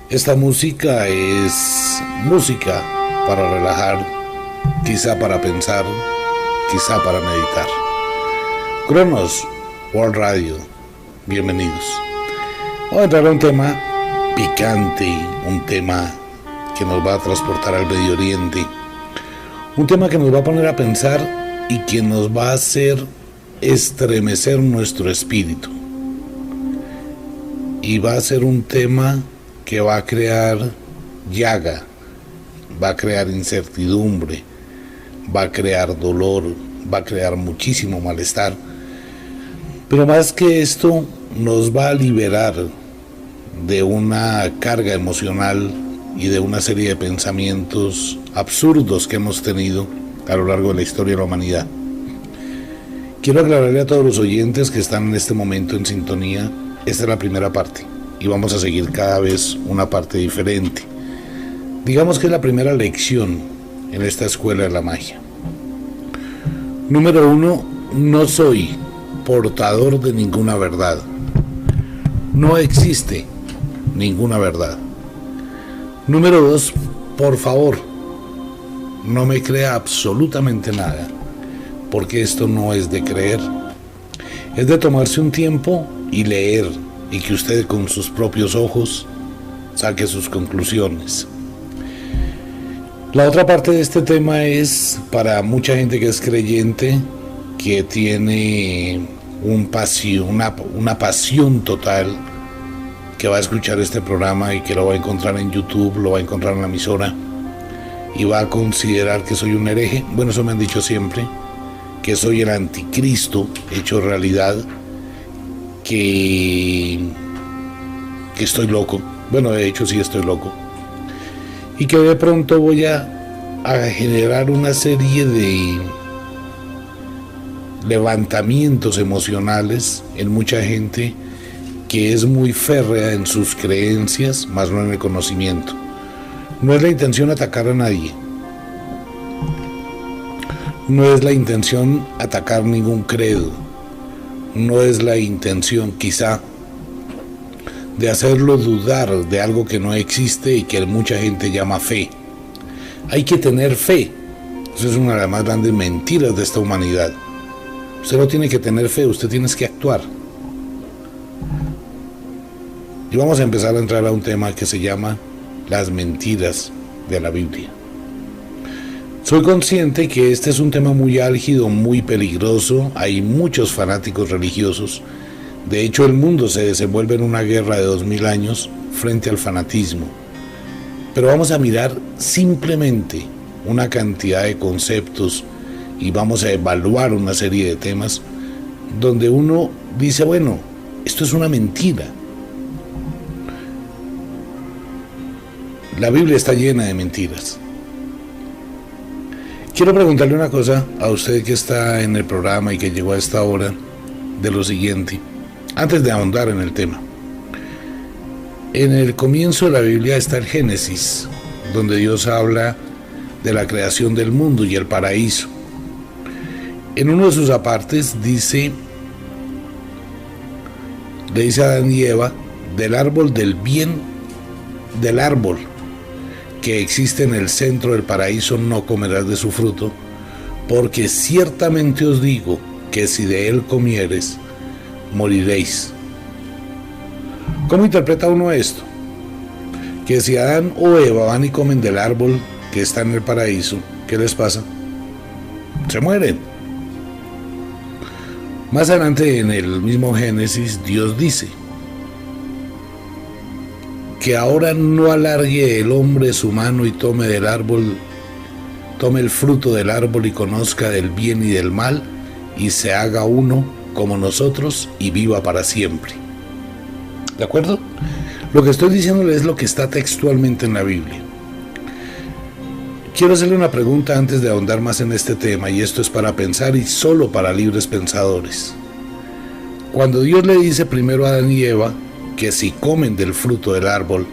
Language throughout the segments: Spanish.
Esta música es música para relajar, quizá para pensar, quizá para meditar. Cronos, World Radio, bienvenidos. Vamos a entrar a un tema picante, un tema que nos va a transportar al Medio Oriente, un tema que nos va a poner a pensar y que nos va a hacer estremecer nuestro espíritu. Y va a ser un tema que va a crear llaga, va a crear incertidumbre, va a crear dolor, va a crear muchísimo malestar. Pero más que esto, nos va a liberar de una carga emocional y de una serie de pensamientos absurdos que hemos tenido a lo largo de la historia de la humanidad. Quiero aclararle a todos los oyentes que están en este momento en sintonía, esta es la primera parte y vamos a seguir cada vez una parte diferente. Digamos que es la primera lección en esta escuela de la magia. Número 1, no soy portador de ninguna verdad. No existe ninguna verdad. Número 2, por favor, no me crea absolutamente nada, porque esto no es de creer. Es de tomarse un tiempo y leer, y que usted con sus propios ojos saque sus conclusiones. La otra parte de este tema es para mucha gente que es creyente, que tiene una pasión total, que va a escuchar este programa y que lo va a encontrar en YouTube, lo va a encontrar en la emisora y va a considerar que soy un hereje. Bueno, eso me han dicho siempre, que soy el anticristo hecho realidad, que estoy loco. Bueno, de hecho sí estoy loco. Y que de pronto voy a generar una serie de levantamientos emocionales en mucha gente que es muy férrea en sus creencias, más no en el conocimiento. No es la intención atacar a nadie. No es la intención atacar ningún credo. No es la intención, quizá, de hacerlo dudar de algo que no existe y que mucha gente llama fe. Hay que tener fe. Eso es una de las más grandes mentiras de esta humanidad. Usted no tiene que tener fe, usted tiene que actuar. Y vamos a empezar a entrar a un tema que se llama las mentiras de la Biblia. Soy consciente que este es un tema muy álgido, muy peligroso. Hay muchos fanáticos religiosos. De hecho, el mundo se desenvuelve en una guerra de 2000 años frente al fanatismo. Pero vamos a mirar simplemente una cantidad de conceptos y vamos a evaluar una serie de temas donde uno dice, bueno, esto es una mentira. La Biblia está llena de mentiras. Quiero preguntarle una cosa a usted que está en el programa y que llegó a esta hora, de lo siguiente, antes de ahondar en el tema. En el comienzo de la Biblia está el Génesis, donde Dios habla de la creación del mundo y el paraíso. En uno de sus apartes le dice a Adán y Eva, del árbol del bien, del árbol que existe en el centro del paraíso no comerás de su fruto, porque ciertamente os digo que si de él comieres, moriréis. ¿Cómo interpreta uno esto? Que si Adán o Eva van y comen del árbol que está en el paraíso, ¿qué les pasa? Se mueren. Más adelante en el mismo Génesis, Dios dice que ahora no alargue el hombre su mano y tome el fruto del árbol y conozca del bien y del mal, y se haga uno como nosotros y viva para siempre. ¿De acuerdo? Lo que estoy diciéndole es lo que está textualmente en la Biblia. Quiero hacerle una pregunta antes de ahondar más en este tema, y esto es para pensar y solo para libres pensadores. Cuando Dios le dice primero a Adán y Eva que si comen del fruto del árbol,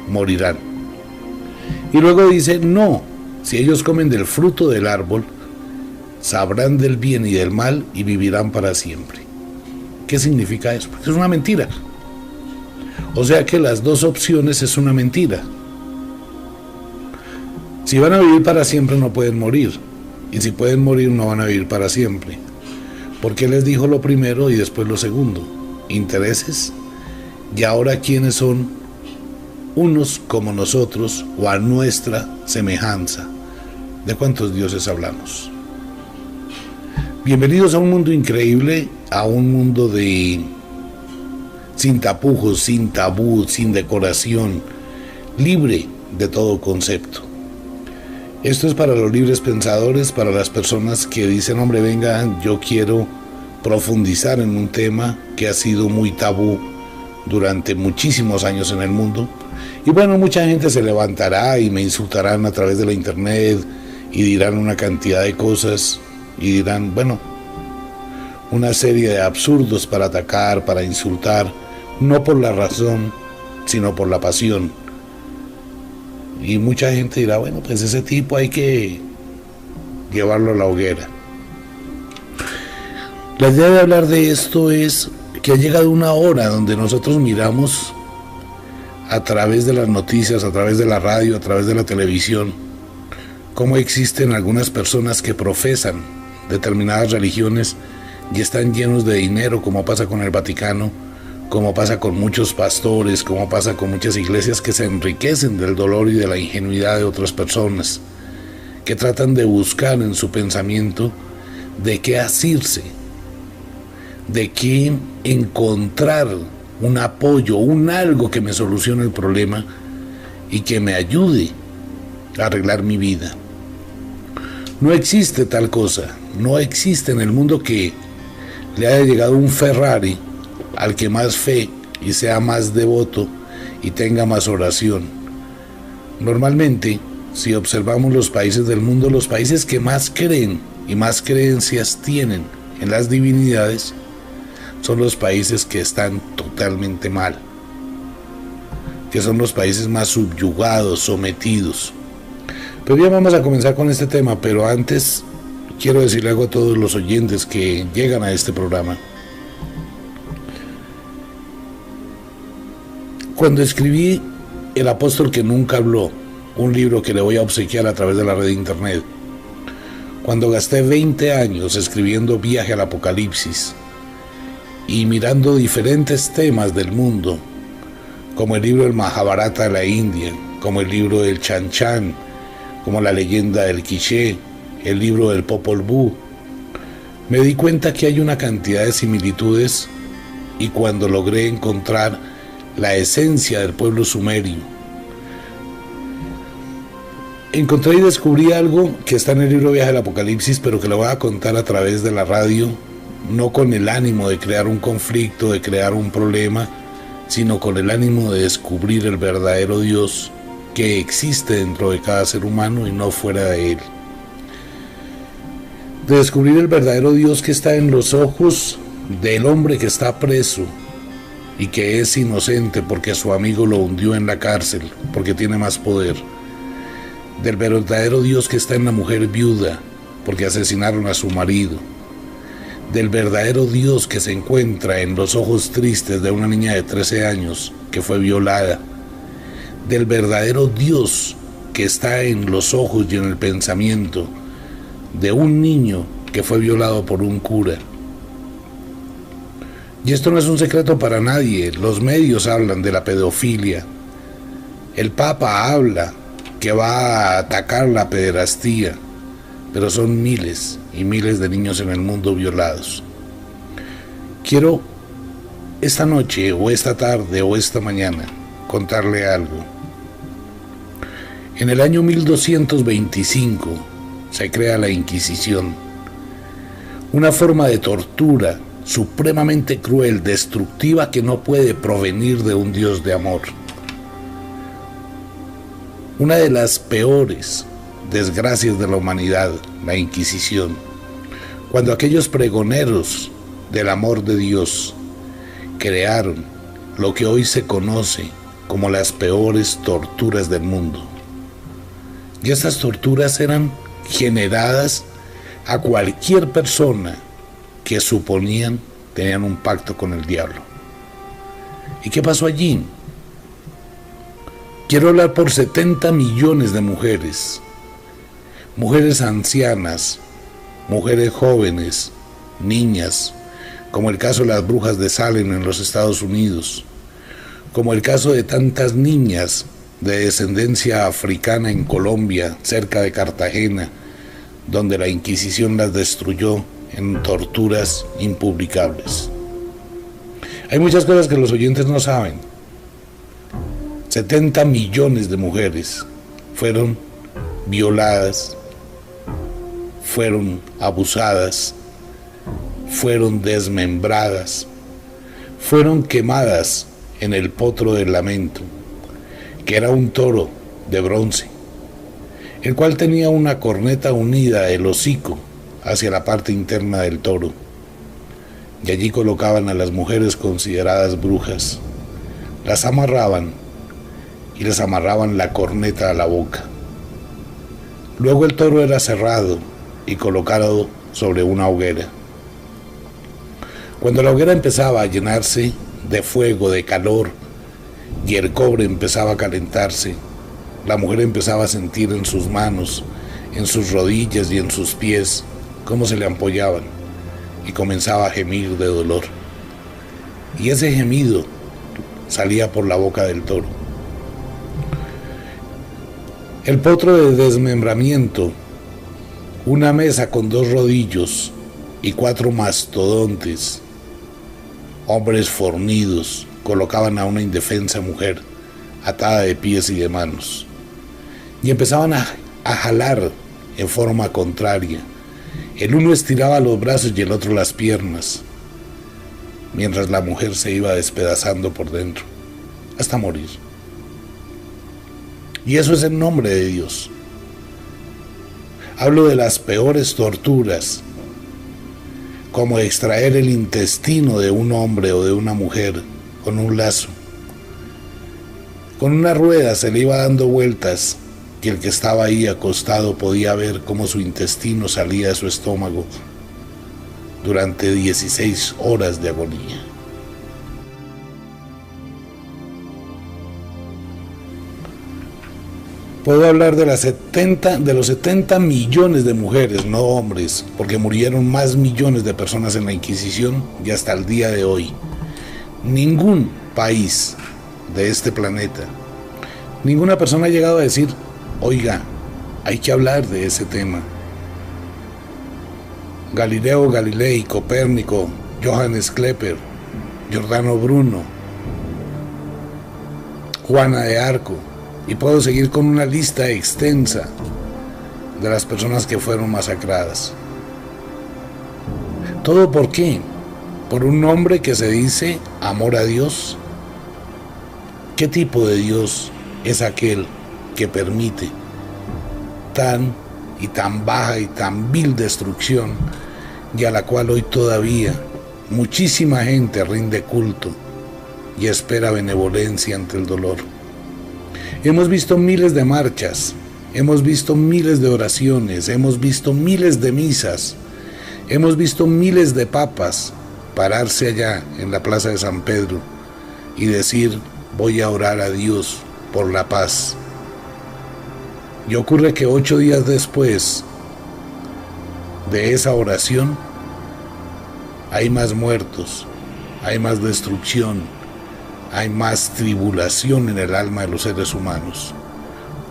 morirán. Y luego dice, no, si ellos comen del fruto del árbol, sabrán del bien y del mal y vivirán para siempre. ¿Qué significa eso? Porque es una mentira. O sea que las dos opciones es una mentira. Si van a vivir para siempre no pueden morir. Y si pueden morir no van a vivir para siempre. ¿Por qué les dijo lo primero y después lo segundo? ¿Intereses? Y ahora, ¿quiénes son unos como nosotros o a nuestra semejanza? ¿De cuántos dioses hablamos? Bienvenidos a un mundo increíble, a un mundo sin tapujos, sin tabú, sin decoración, libre de todo concepto. Esto es para los libres pensadores, para las personas que dicen, hombre, venga, yo quiero profundizar en un tema que ha sido muy tabú durante muchísimos años en el mundo. Y bueno, mucha gente se levantará y me insultarán a través de la internet y dirán una cantidad de cosas y dirán, bueno, una serie de absurdos para atacar, para insultar, no por la razón, sino por la pasión. Y mucha gente dirá, bueno, pues ese tipo hay que llevarlo a la hoguera. La idea de hablar de esto es que ha llegado una hora donde nosotros miramos a través de las noticias, a través de la radio, a través de la televisión, cómo existen algunas personas que profesan determinadas religiones y están llenos de dinero, como pasa con el Vaticano, como pasa con muchos pastores, como pasa con muchas iglesias que se enriquecen del dolor y de la ingenuidad de otras personas, que tratan de buscar en su pensamiento de qué asirse, de qué encontrar un apoyo, un algo que me solucione el problema y que me ayude a arreglar mi vida. No existe tal cosa, no existe en el mundo que le haya llegado un Ferrari al que más fe y sea más devoto y tenga más oración. Normalmente, si observamos los países del mundo, los países que más creen y más creencias tienen en las divinidades son los países que están totalmente mal, que son los países más subyugados, sometidos. Pero ya vamos a comenzar con este tema, pero antes quiero decirle algo a todos los oyentes que llegan a este programa. Cuando escribí El apóstol que nunca habló, un libro que le voy a obsequiar a través de la red de internet, cuando gasté 20 años escribiendo Viaje al Apocalipsis y mirando diferentes temas del mundo, como el libro del Mahabharata de la India, como el libro del Chan Chan, como la leyenda del Quiché, el libro del Popol Vuh, me di cuenta que hay una cantidad de similitudes, y cuando logré encontrar la esencia del pueblo sumerio, encontré y descubrí algo que está en el libro Viaje al Apocalipsis, pero que lo voy a contar a través de la radio, no con el ánimo de crear un conflicto, de crear un problema, sino con el ánimo de descubrir el verdadero Dios que existe dentro de cada ser humano y no fuera de él. De descubrir el verdadero Dios que está en los ojos del hombre que está preso y que es inocente porque su amigo lo hundió en la cárcel, porque tiene más poder. Del verdadero Dios que está en la mujer viuda, porque asesinaron a su marido. Del verdadero Dios que se encuentra en los ojos tristes de una niña de 13 años que fue violada. Del verdadero Dios que está en los ojos y en el pensamiento de un niño que fue violado por un cura. Y esto no es un secreto para nadie. Los medios hablan de la pedofilia. El Papa habla que va a atacar la pederastía, pero son miles y miles de niños en el mundo violados. Quiero esta noche o esta tarde o esta mañana contarle algo. En el año 1225 se crea la Inquisición, una forma de tortura supremamente cruel, destructiva, que no puede provenir de un Dios de amor. Una de las peores desgracias de la humanidad, la Inquisición, cuando aquellos pregoneros del amor de Dios crearon lo que hoy se conoce como las peores torturas del mundo. Y estas torturas eran generadas a cualquier persona que suponían tenían un pacto con el diablo. ¿Y qué pasó allí? Quiero hablar por 70 millones de mujeres, mujeres ancianas, mujeres jóvenes, niñas, como el caso de las brujas de Salem en los Estados Unidos, como el caso de tantas niñas de descendencia africana en Colombia, cerca de Cartagena, donde la Inquisición las destruyó en torturas impublicables. Hay muchas cosas que los oyentes no saben. 70 millones de mujeres fueron violadas, fueron abusadas, fueron desmembradas, fueron quemadas en el potro del lamento, que era un toro de bronce, el cual tenía una corneta unida del hocico hacia la parte interna del toro, y allí colocaban a las mujeres consideradas brujas, las amarraban y les amarraban la corneta a la boca. Luego el toro era cerrado y colocado sobre una hoguera. Cuando la hoguera empezaba a llenarse de fuego, de calor, y el cobre empezaba a calentarse, la mujer empezaba a sentir en sus manos, en sus rodillas y en sus pies cómo se le ampollaban, y comenzaba a gemir de dolor. Y ese gemido salía por la boca del toro. El potro de desmembramiento, una mesa con 2 rodillos y 4 mastodontes, hombres fornidos, colocaban a una indefensa mujer atada de pies y de manos, y empezaban a jalar en forma contraria. El uno estiraba los brazos y el otro las piernas, mientras la mujer se iba despedazando por dentro, hasta morir. Y eso es en nombre de Dios. Hablo de las peores torturas, como extraer el intestino de un hombre o de una mujer con un lazo. Con una rueda se le iba dando vueltas y el que estaba ahí acostado podía ver cómo su intestino salía de su estómago durante 16 horas de agonía. Puedo hablar de los 70 millones de mujeres, no hombres, porque murieron más millones de personas en la Inquisición y hasta el día de hoy. Ningún país de este planeta, ninguna persona ha llegado a decir, oiga, hay que hablar de ese tema. Galileo Galilei, Copérnico, Johannes Kepler, Giordano Bruno, Juana de Arco, y puedo seguir con una lista extensa de las personas que fueron masacradas. ¿Todo por qué? ¿Por un nombre que se dice amor a Dios? ¿Qué tipo de Dios es aquel que permite tan baja y tan vil destrucción, y a la cual hoy todavía muchísima gente rinde culto y espera benevolencia ante el dolor? Hemos visto miles de marchas, hemos visto miles de oraciones, hemos visto miles de misas, hemos visto miles de papas pararse allá en la plaza de San Pedro y decir, voy a orar a Dios por la paz. Y ocurre que 8 días después de esa oración hay más muertos, hay más destrucción, hay más tribulación en el alma de los seres humanos.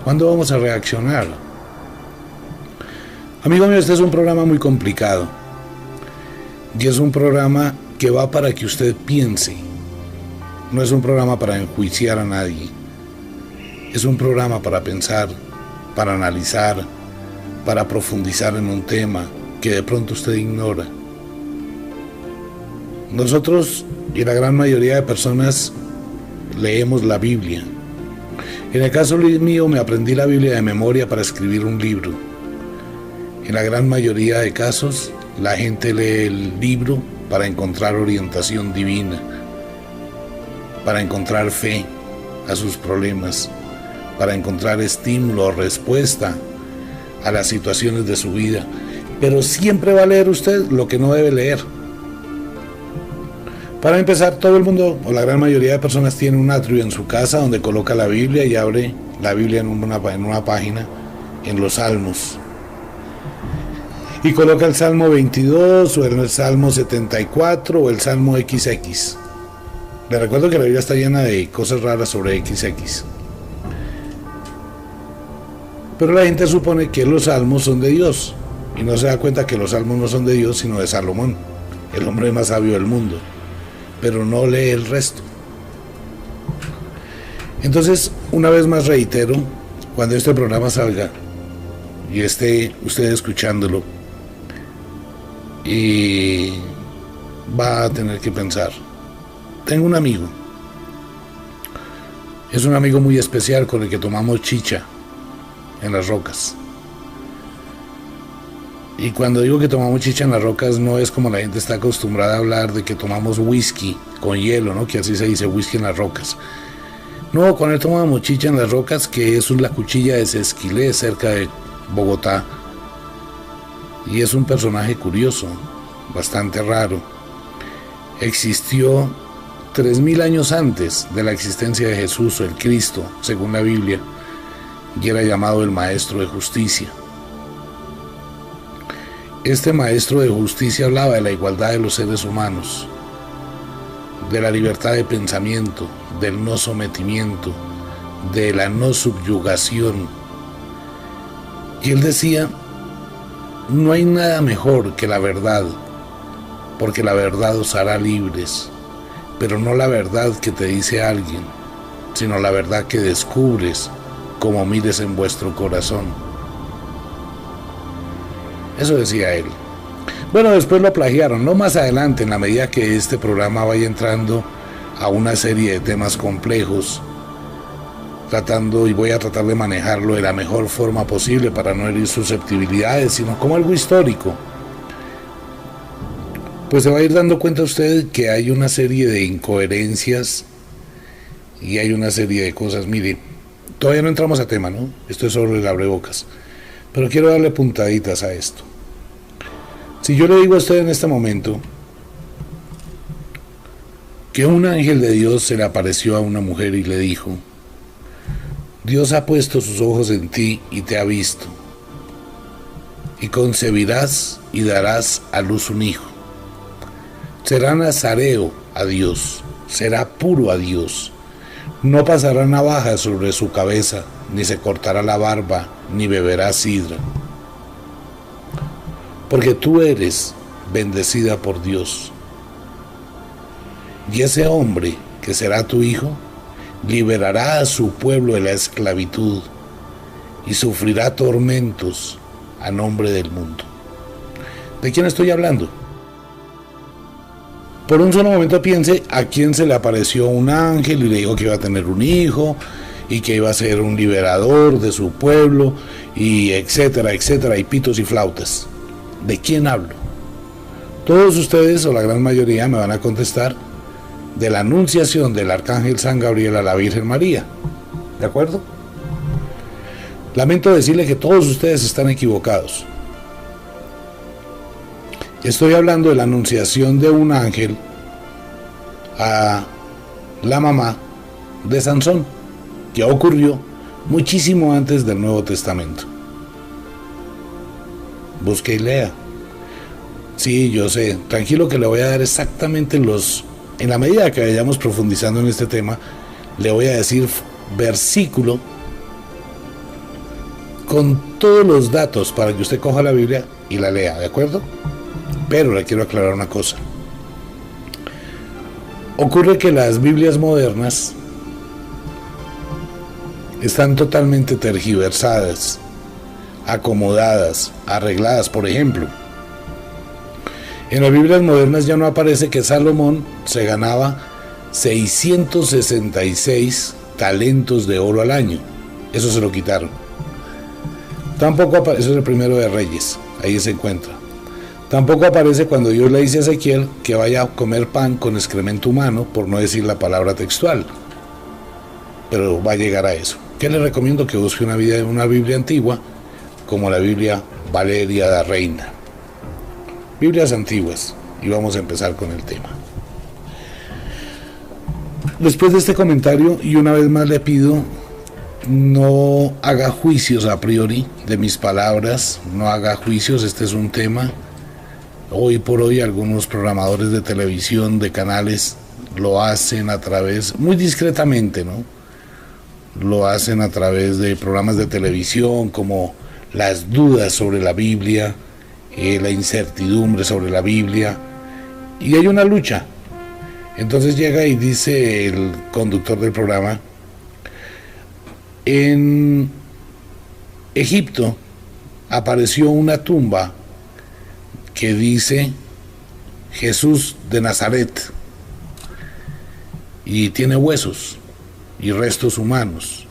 ¿Cuándo vamos a reaccionar? Amigo mío, este es un programa muy complicado y es un programa que va para que usted piense. No es un programa para enjuiciar a nadie. Es un programa para pensar, para analizar, para profundizar en un tema que de pronto usted ignora. Nosotros y la gran mayoría de personas leemos la Biblia. En el caso mío me aprendí la Biblia de memoria para escribir un libro. En la gran mayoría de casos la gente lee el libro para encontrar orientación divina, para encontrar fe a sus problemas, para encontrar estímulo o respuesta a las situaciones de su vida. Pero siempre va a leer usted lo que no debe leer. Para empezar, todo el mundo, o la gran mayoría de personas, tiene un atrio en su casa donde coloca la Biblia y abre la Biblia en una página, en los Salmos. Y coloca el Salmo 22, o el Salmo 74, o el Salmo XX. Les recuerdo que la Biblia está llena de cosas raras sobre XX. Pero la gente supone que los Salmos son de Dios, y no se da cuenta que los Salmos no son de Dios, sino de Salomón, el hombre más sabio del mundo. Pero no lee el resto. Entonces, una vez más reitero, cuando este programa salga y esté usted escuchándolo, y va a tener que pensar, tengo un amigo, es un amigo muy especial con el que tomamos chicha en las rocas. Y cuando digo que tomamos chicha en las rocas, no es como la gente está acostumbrada a hablar de que tomamos whisky con hielo, ¿no? Que así se dice, whisky en las rocas. No, con él tomamos chicha en las rocas, que es la cuchilla de Sesquilé, cerca de Bogotá. Y es un personaje curioso, bastante raro. Existió 3000 años antes de la existencia de Jesús o el Cristo, según la Biblia, y era llamado el Maestro de Justicia. Este Maestro de Justicia hablaba de la igualdad de los seres humanos, de la libertad de pensamiento, del no sometimiento, de la no subyugación. Y él decía, no hay nada mejor que la verdad, porque la verdad os hará libres, pero no la verdad que te dice alguien, sino la verdad que descubres como mires en vuestro corazón. Eso decía él. Bueno, después lo plagiaron, no más adelante, en la medida que este programa vaya entrando a una serie de temas complejos, y voy a tratar de manejarlo de la mejor forma posible para no herir susceptibilidades, sino como algo histórico. Pues se va a ir dando cuenta usted que hay una serie de incoherencias y hay una serie de cosas. Mire, todavía no entramos a tema, ¿no? Esto es sobre el abrebocas, pero quiero darle puntaditas a esto. Si yo le digo a usted en este momento que un ángel de Dios se le apareció a una mujer y le dijo, Dios ha puesto sus ojos en ti y te ha visto, y concebirás y darás a luz un hijo. Será nazareo a Dios, será puro a Dios, no pasará navaja sobre su cabeza, ni se cortará la barba, ni beberá sidra. Porque tú eres bendecida por Dios. Y ese hombre, que será tu hijo, liberará a su pueblo de la esclavitud y sufrirá tormentos a nombre del mundo. ¿De quién estoy hablando? Por un solo momento piense a quién se le apareció un ángel y le dijo que iba a tener un hijo y que iba a ser un liberador de su pueblo y etcétera, etcétera, y pitos y flautas. ¿De quién hablo? Todos ustedes, o la gran mayoría, me van a contestar de la anunciación del arcángel San Gabriel a la Virgen María. ¿De acuerdo? Lamento decirle que todos ustedes están equivocados. Estoy hablando de la anunciación de un ángel a la mamá de Sansón, que ocurrió muchísimo antes del Nuevo Testamento. Busque y lea. Sí, yo sé, tranquilo que le voy a dar exactamente en la medida que vayamos profundizando en este tema, le voy a decir versículo con todos los datos para que usted coja la Biblia y la lea, ¿de acuerdo? Pero le quiero aclarar una cosa. Ocurre que las Biblias modernas están totalmente tergiversadas, acomodadas, arregladas. Por ejemplo, en las Biblias modernas ya no aparece que Salomón se ganaba 666 talentos de oro al año. Eso se lo quitaron. Tampoco aparece, eso es el primero de Reyes, ahí se encuentra. Tampoco aparece cuando Dios le dice a Ezequiel que vaya a comer pan con excremento humano, por no decir la palabra textual. Pero va a llegar a eso. ¿Qué le recomiendo? Que busque una Biblia antigua, como la Biblia Valeria da Reina. Biblias antiguas, y vamos a empezar con el tema. Después de este comentario, y una vez más le pido, no haga juicios a priori de mis palabras, no haga juicios, este es un tema. Hoy por hoy algunos programadores de televisión, de canales, lo hacen a través, muy discretamente, ¿no? Lo hacen a través de programas de televisión como las dudas sobre la Biblia, la incertidumbre sobre la Biblia, y hay una lucha. Entonces llega y dice el conductor del programa: en Egipto apareció una tumba que dice Jesús de Nazaret y tiene huesos y restos humanos.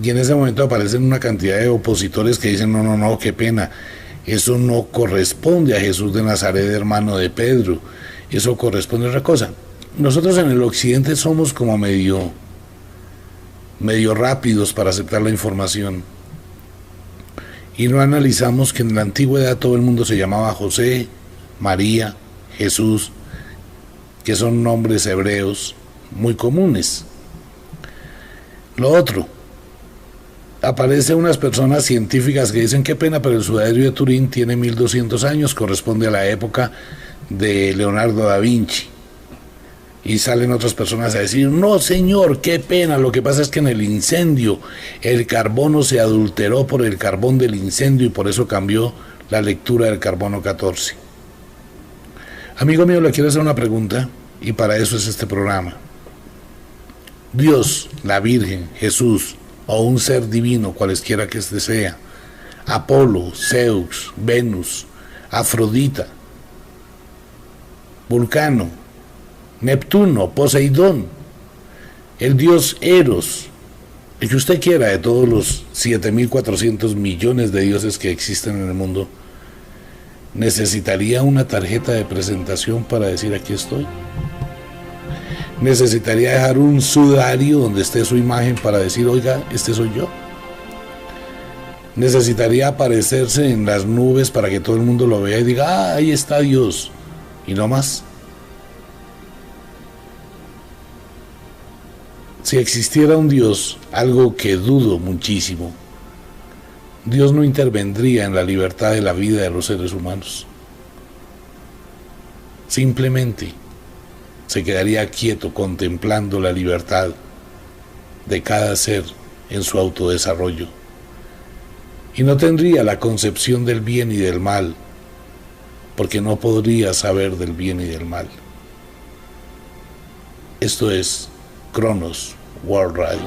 Y en ese momento aparecen una cantidad de opositores que dicen: no, qué pena, eso no corresponde a Jesús de Nazaret, hermano de Pedro, eso corresponde a otra cosa. Nosotros en el occidente somos como medio rápidos para aceptar la información y no analizamos que en la antigüedad todo el mundo se llamaba José, María, Jesús, que son nombres hebreos muy comunes. Lo otro, aparecen unas personas científicas que dicen: qué pena, pero el sudario de Turín tiene 1200 años, corresponde a la época de Leonardo da Vinci. Y salen otras personas a decir: no señor, qué pena, lo que pasa es que en el incendio el carbono se adulteró por el carbón del incendio y por eso cambió la lectura del carbono 14. Amigo mío, le quiero hacer una pregunta y para eso es este programa. Dios, la Virgen, Jesús o un ser divino, cualesquiera que este sea, Apolo, Zeus, Venus, Afrodita, Vulcano, Neptuno, Poseidón, el dios Eros, el que usted quiera de todos los 7.400 millones de dioses que existen en el mundo, ¿necesitaría una tarjeta de presentación para decir aquí estoy? ¿Necesitaría dejar un sudario donde esté su imagen para decir: oiga, este soy yo? ¿Necesitaría aparecerse en las nubes para que todo el mundo lo vea y diga: ahí está Dios, y no más? Si existiera un Dios, algo que dudo muchísimo, Dios no intervendría en la libertad de la vida de los seres humanos. Simplemente se quedaría quieto contemplando la libertad de cada ser en su autodesarrollo y no tendría la concepción del bien y del mal, porque no podría saber del bien y del mal. Esto es Cronos World Radio.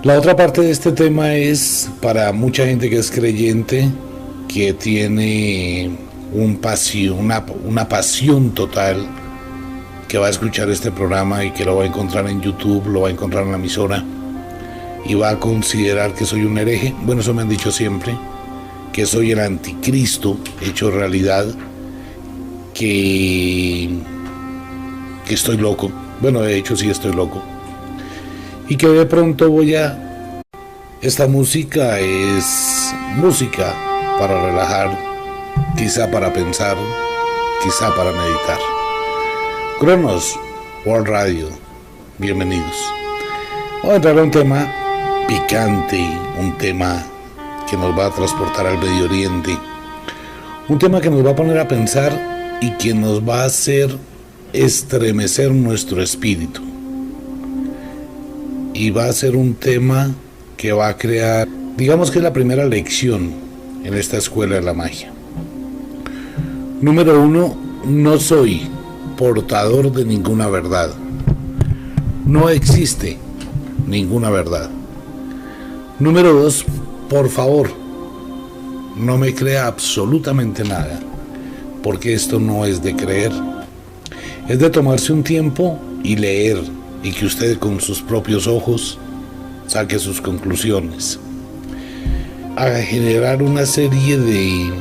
La otra parte de este tema es para mucha gente que es creyente, que tiene una pasión total, que va a escuchar este programa y que lo va a encontrar en YouTube, lo va a encontrar en la emisora y va a considerar que soy un hereje. Bueno, eso me han dicho siempre, que soy el anticristo hecho realidad, que estoy loco. Bueno, de hecho sí estoy loco. Y que de pronto esta música es música para relajar, quizá para pensar, quizá para meditar. Cronos World Radio, bienvenidos. Vamos a entrar a un tema picante, un tema que nos va a transportar al Medio Oriente, un tema que nos va a poner a pensar y que nos va a hacer estremecer nuestro espíritu. Y va a ser un tema que va a crear, digamos que es la primera lección en esta escuela de la magia. Número 1, no soy portador de ninguna verdad. No existe ninguna verdad. Número 2, por favor, no me crea absolutamente nada, porque esto no es de creer. Es de tomarse un tiempo y leer, y que usted con sus propios ojos saque sus conclusiones, a generar una serie de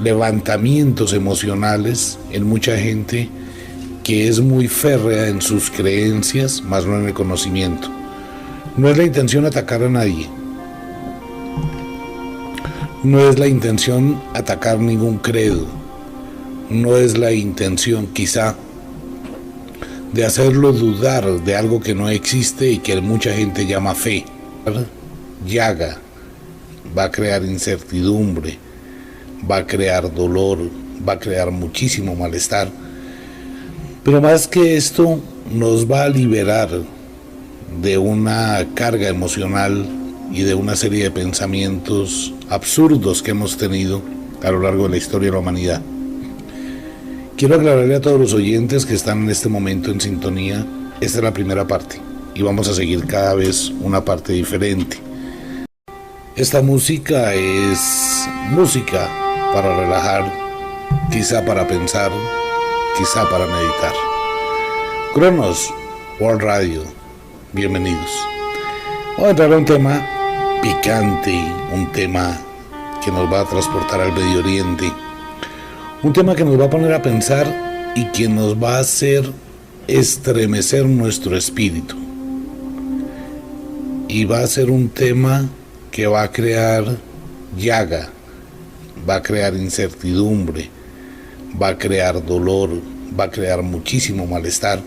levantamientos emocionales en mucha gente que es muy férrea en sus creencias, más no en el conocimiento. No es la intención atacar a nadie. No es la intención atacar ningún credo. No es la intención, quizá, de hacerlo dudar de algo que no existe y que mucha gente llama fe. Llaga, va a crear incertidumbre, va a crear dolor, va a crear muchísimo malestar. Pero más que esto, nos va a liberar de una carga emocional y de una serie de pensamientos absurdos que hemos tenido a lo largo de la historia de la humanidad. Quiero aclararle a todos los oyentes que están en este momento en sintonía, esta es la primera parte y vamos a seguir cada vez una parte diferente. Esta música es música para relajar, quizá para pensar, quizá para meditar. Cronos World Radio, bienvenidos. Vamos a entrar a un tema picante, un tema que nos va a transportar al Medio Oriente, un tema que nos va a poner a pensar y que nos va a hacer estremecer nuestro espíritu. Y va a ser un tema que va a crear llaga, va a crear incertidumbre, va a crear dolor, va a crear muchísimo malestar.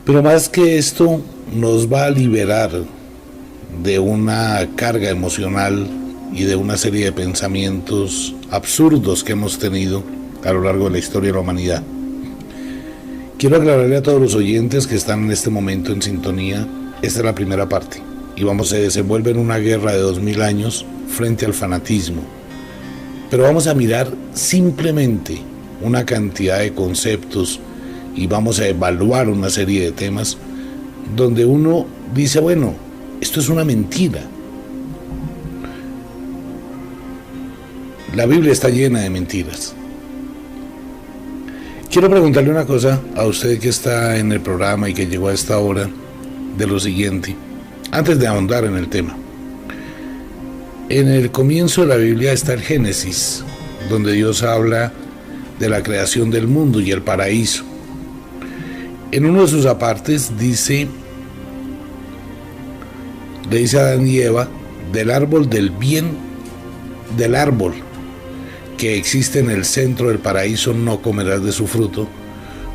Pero más que esto, nos va a liberar de una carga emocional y de una serie de pensamientos absurdos que hemos tenido a lo largo de la historia de la humanidad. Quiero aclararle a todos los oyentes que están en este momento en sintonía, esta es la primera parte y vamos a desenvolver una guerra de 2000 años frente al fanatismo. Pero vamos a mirar simplemente una cantidad de conceptos y vamos a evaluar una serie de temas donde uno dice, bueno, esto es una mentira. La Biblia está llena de mentiras. Quiero preguntarle una cosa a usted que está en el programa y que llegó a esta hora, de lo siguiente, antes de ahondar en el tema. En el comienzo de la Biblia está el Génesis, donde Dios habla de la creación del mundo y el paraíso. En uno de sus apartes le dice a Adán y Eva, del árbol del bien, del árbol que existe en el centro del paraíso no comerás de su fruto,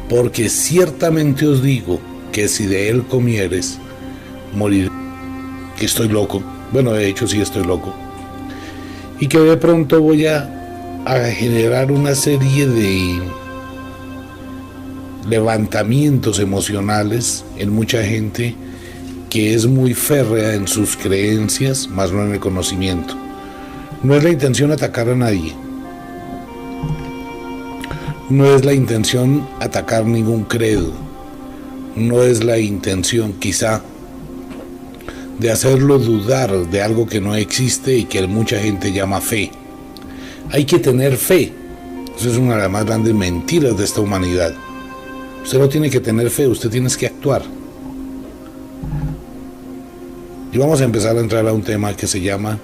porque ciertamente os digo que si de él comieres, morirás. Que estoy loco, bueno, de hecho sí estoy loco, y que de pronto voy a generar una serie de levantamientos emocionales en mucha gente que es muy férrea en sus creencias, más no en el conocimiento. No es la intención atacar a nadie. No es la intención atacar ningún credo. No es la intención, quizá, de hacerlo dudar de algo que no existe y que mucha gente llama fe. Hay que tener fe. Eso es una de las más grandes mentiras de esta humanidad. Usted no tiene que tener fe, usted tiene que actuar. Y vamos a empezar a entrar a un tema que se llama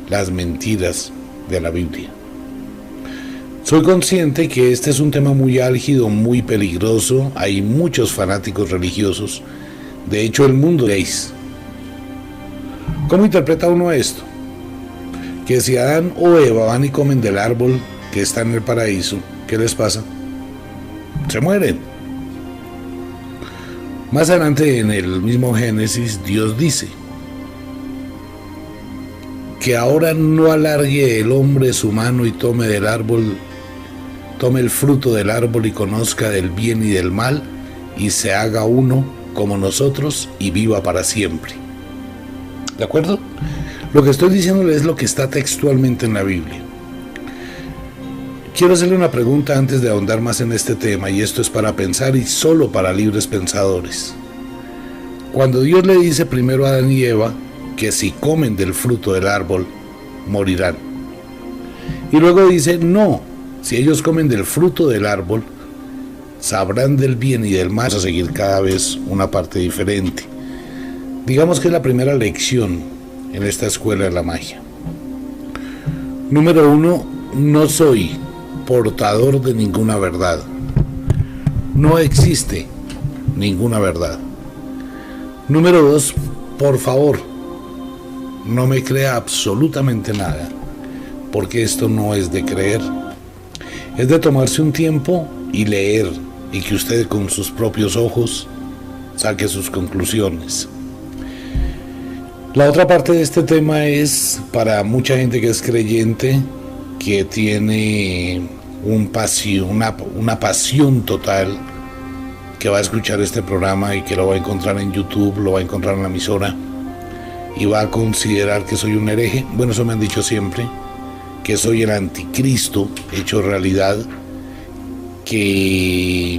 las mentiras de la Biblia. Soy consciente que este es un tema muy álgido, muy peligroso. Hay muchos fanáticos religiosos. De hecho, el mundo es. ¿Cómo interpreta uno esto? Que si Adán o Eva van y comen del árbol que está en el paraíso, ¿qué les pasa? Se mueren. Más adelante en el mismo Génesis, Dios dice que ahora no alargue el hombre su mano y tome del árbol, tome el fruto del árbol y conozca del bien y del mal, y se haga uno como nosotros y viva para siempre. ¿De acuerdo? Lo que estoy diciéndole es lo que está textualmente en la Biblia. Quiero hacerle una pregunta antes de ahondar más en este tema, y esto es para pensar y solo para libres pensadores. Cuando Dios le dice primero a Adán y Eva que si comen del fruto del árbol, morirán. Y luego dice, no, si ellos comen del fruto del árbol, sabrán del bien y del mal. Vamos a seguir cada vez una parte diferente. Digamos que es la primera lección en esta escuela de la magia. Número 1, no soy portador de ninguna verdad. No existe ninguna verdad. Número 2, por favor, no me crea absolutamente nada, porque esto no es de creer, es de tomarse un tiempo y leer, y que usted con sus propios ojos saque sus conclusiones. La otra parte de este tema es para mucha gente que es creyente, que tiene una pasión total, que va a escuchar este programa y que lo va a encontrar en YouTube, lo va a encontrar en la emisora y va a considerar que soy un hereje. Bueno, eso me han dicho siempre, que soy el anticristo hecho realidad, que